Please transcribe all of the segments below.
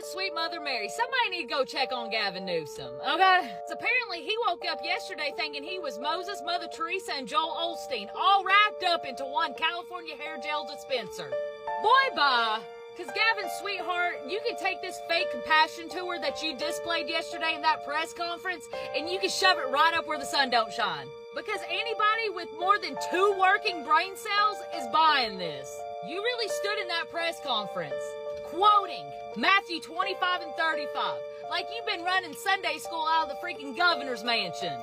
sweet Mother Mary. Somebody need to go check on Gavin Newsom, okay? So apparently he woke up yesterday thinking he was Moses, Mother Teresa, and Joel Osteen, all wrapped up into one California hair gel dispenser. Boy, bye. Because Gavin, sweetheart, you can take this fake compassion tour that you displayed yesterday in that press conference, and you can shove it right up where the sun don't shine. Because anybody with more than 2 working brain cells is buying this. You really stood in that press conference, quoting Matthew 25 and 35, like you've been running Sunday school out of the freaking governor's mansion.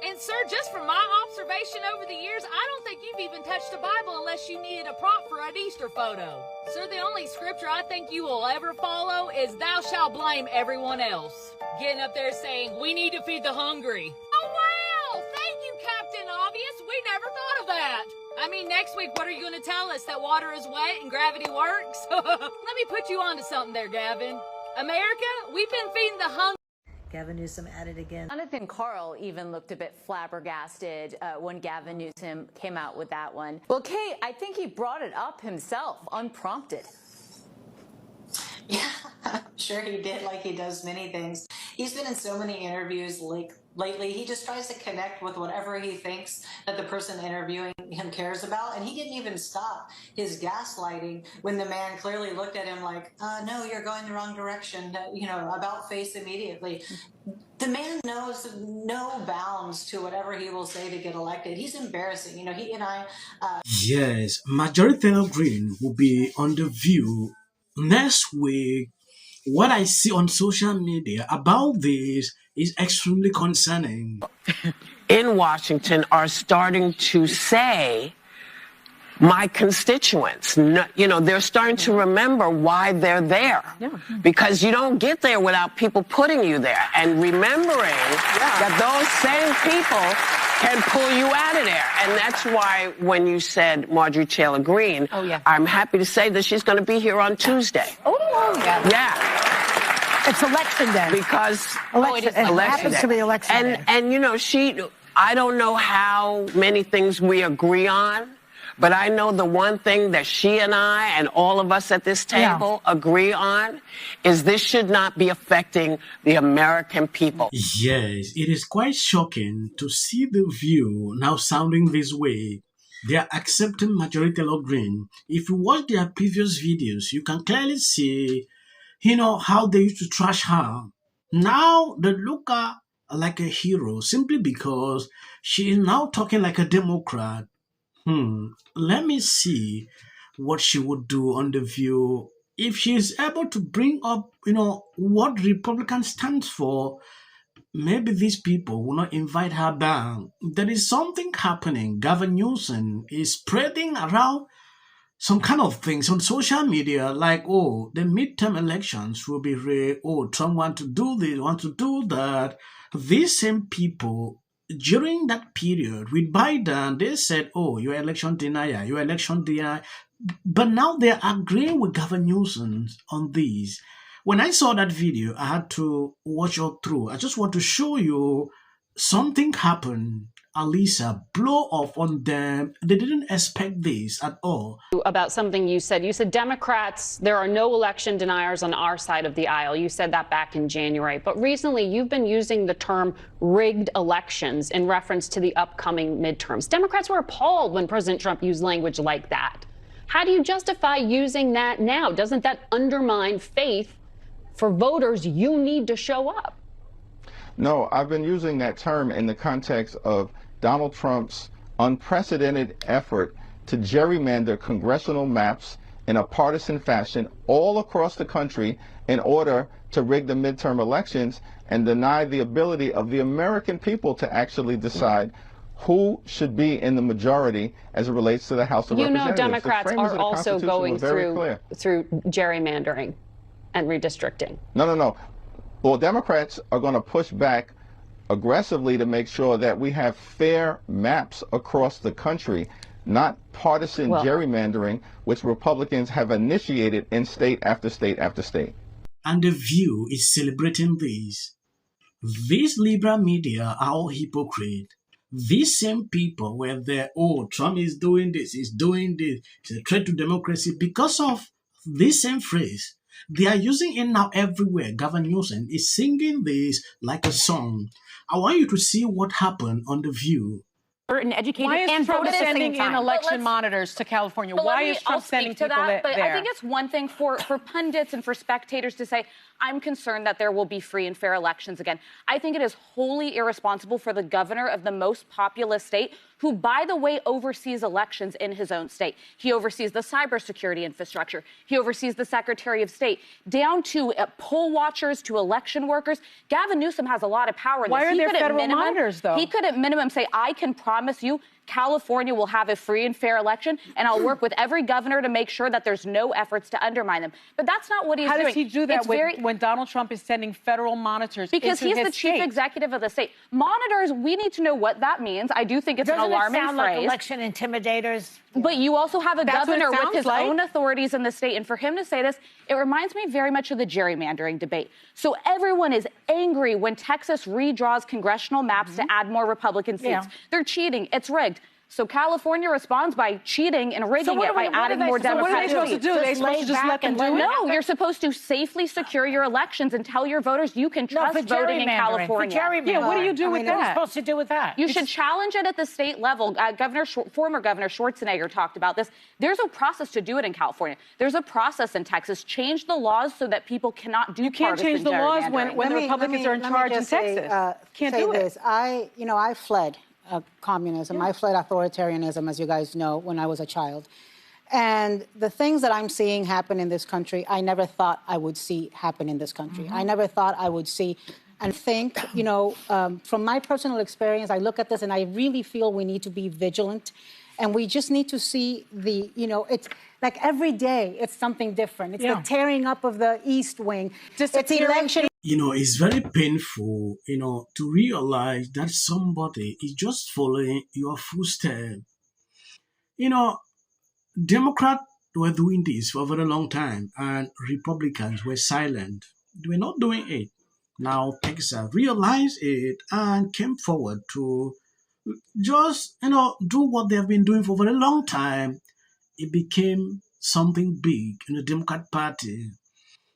And sir, just from my observation over the years, I don't think you've even touched the Bible unless you needed a prop for an Easter photo. Sir, the only scripture I think you will ever follow is thou shalt blame everyone else. Getting up there saying, we need to feed the hungry. Oh wow, thank you, Captain Obvious. We never thought of that. I mean, next week, what are you going to tell us? That water is wet and gravity works? Let me put you on to something there, Gavin. America, we've been feeding the hungry. Gavin Newsom at it again. Jonathan Karl even looked a bit flabbergasted when Gavin Newsom came out with that one. Well, Kate, I think he brought it up himself, unprompted. Yeah, I'm sure he did, like he does many things. He's been in so many interviews lately. He just tries to connect with whatever he thinks that the person interviewing him cares about. And he didn't even stop his gaslighting when the man clearly looked at him like, no, you're going the wrong direction, about face immediately. The man knows no bounds to whatever he will say to get elected. He's embarrassing. He and I... Yes, Majority Green will be on The View next week. What I see on social media about this is extremely concerning. In Washington are starting to say, my constituents, they're starting to remember why they're there. Yeah. Because you don't get there without people putting you there and remembering that those same people can pull you out of there. And that's why when you said Marjorie Taylor Greene, I'm happy to say that she's going to be here on Tuesday. Yeah. It's election day. Because it happens to be election day. And I don't know how many things we agree on, but I know the one thing that she and I and all of us at this table agree on is this should not be affecting the American people. Yes, it is quite shocking to see The View now sounding this way. They are accepting Marjorie Taylor Greene. If you watch their previous videos, you can clearly see how they used to trash her. Now they look at her like a hero simply because she is now talking like a Democrat. Let me see what she would do on The View. If she is able to bring up, what Republican stands for, maybe these people will not invite her back. There is something happening. Gavin Newsom is spreading around some kind of things on social media like, the midterm elections will be rigged. Trump want to do this, want to do that. These same people, during that period with Biden, they said, you're election denier, you're election denier. But now they're agreeing with Gavin Newsom on this. When I saw that video, I had to watch all through. I just want to show you something happened. Alyssa blow off on them. They didn't expect this at all. About something you said. You said Democrats, there are no election deniers on our side of the aisle. You said that back in January. But recently, you've been using the term rigged elections in reference to the upcoming midterms. Democrats were appalled when President Trump used language like that. How do you justify using that now? Doesn't that undermine faith for voters? You need to show up. No, I've been using that term in the context of Donald Trump's unprecedented effort to gerrymander congressional maps in a partisan fashion all across the country in order to rig the midterm elections and deny the ability of the American people to actually decide who should be in the majority as it relates to the House of Representatives. Democrats are also going through gerrymandering and redistricting. No. Well, Democrats are going to push back aggressively to make sure that we have fair maps across the country, not partisan gerrymandering, which Republicans have initiated in state after state after state. And The View is celebrating this. These liberal media are all hypocrite. These same people were there, Trump is doing this, he's doing this, it's a threat to democracy because of this same phrase. They are using it now everywhere. Gavin Newsom is singing this like a song. I want you to see what happened on The View. And educated Why is and Trump vote at the sending same time. in election monitors to California? Why is Trump sending people there? But I think it's one thing for pundits and for spectators to say, I'm concerned that there will be free and fair elections again. I think it is wholly irresponsible for the governor of the most populous state, who, by the way, oversees elections in his own state. He oversees the cybersecurity infrastructure. He oversees the Secretary of State, down to poll watchers, to election workers. Gavin Newsom has a lot of power in this. Why are there federal monitors, though? He could at minimum say, I can promise you California will have a free and fair election, and I'll work with every governor to make sure that there's no efforts to undermine them. But that's not what he's doing. How does he do that when Donald Trump is sending federal monitors because into he's the his chief state? executive of the state. Monitors, we need to know what that means. I do think it's an alarming sound phrase. like election intimidators? But you also have a governor with his like. own authorities in the state. And for him to say this, it reminds me very much of the gerrymandering debate. So everyone is angry when Texas redraws congressional maps to add more Republican seats. Yeah. They're cheating. It's rigged. So California responds by cheating and rigging it by adding more Democratic seats. What are they supposed to do? They're supposed to just let them do it? No, you're supposed to safely secure your elections and tell your voters you can trust voting in California. Yeah, what do you do with that? What are you supposed to do with that? You should challenge it at the state level. Former Governor Schwarzenegger talked about this. There's a process to do it in California. There's a process in Texas. Change the laws so that people cannot do. You can't change the laws when the Republicans are in charge in Texas. Can't do it. I fled communism. I fled authoritarianism, as you guys know, when I was a child. And the things that I'm seeing happen in this country, I never thought I would see happen in this country. I never thought I would see and think, from my personal experience, I look at this and I really feel we need to be vigilant. And we just need to see it's like every day it's something different. It's the tearing up of the East Wing. It's election. It's very painful, to realize that somebody is just following your footsteps. Democrats were doing this for a very long time, and Republicans were silent. They were not doing it. Now Texas realized it and came forward to just, do what they have been doing for a very long time. It became something big in the Democrat Party.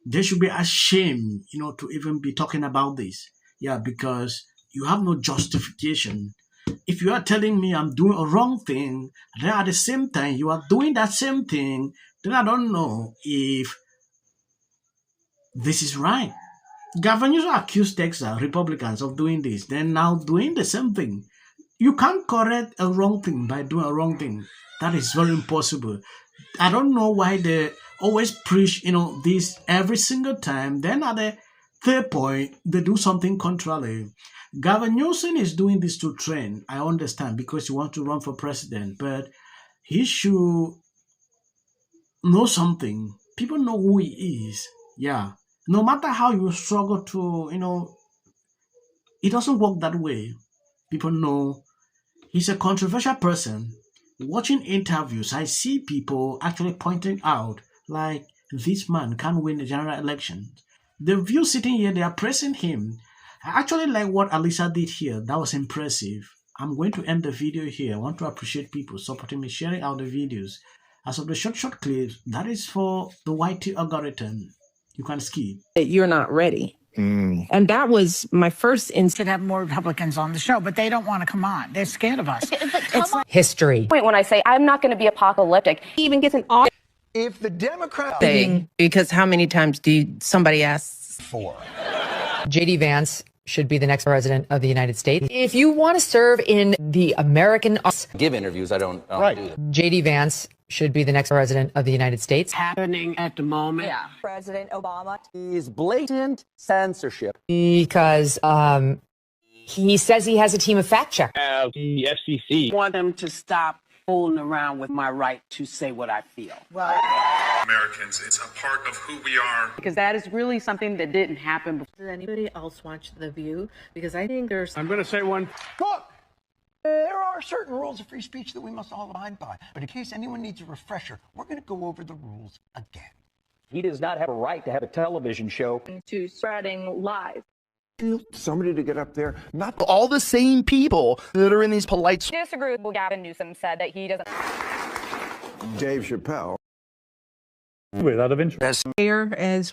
They should be ashamed, to even be talking about this. Yeah, because you have no justification. If you are telling me I'm doing a wrong thing, then at the same time you are doing that same thing, then I don't know if this is right. Gavin, you accused Texas Republicans of doing this. They're now doing the same thing. You can't correct a wrong thing by doing a wrong thing. That is very impossible. I don't know why they always preach, this every single time. Then at the third point, they do something contrary. Gavin Newsom is doing this to trend. I understand, because he wants to run for president. But he should know something. People know who he is. Yeah. No matter how you struggle to, it doesn't work that way. People know he's a controversial person. Watching interviews, I see people actually pointing out, like, this man can't win the general election. The view sitting here, they are praising him. I actually like what Alyssa did here. That was impressive. I'm going to end the video here. I want to appreciate people supporting me, sharing out the videos. As of the short clips, that is for the YT algorithm. You can skip. You're not ready. And that was my first instinct. Should have more Republicans on the show, but they don't want to come on. They're scared of us. It's History. point when I say I'm not going to be apocalyptic. He even gets an off. If the Democrats Because how many times somebody asks for J.D. Vance should be the next president of the United States. If you want to serve in the American... Give interviews, I don't do that. J.D. Vance should be the next president of the United States. Happening at the moment. Yeah. President Obama Is blatant censorship. Because he says he has a team of fact checkers. The FCC. want them to stop fooling around with my right to say what I feel. Americans, it's a part of who we are. Because that is really something that didn't happen before. Does anybody else watch The View? Because I think there's... I'm going to say one. Look, there are certain rules of free speech that we must all abide by. But in case anyone needs a refresher, we're going to go over the rules again. He does not have a right to have a television show. to spreading lies. Somebody to get up there, not all the same people that are in these polite... Disagree with what Gavin Newsom said, that he doesn't... Dave Chappelle. Without of interest. Fair as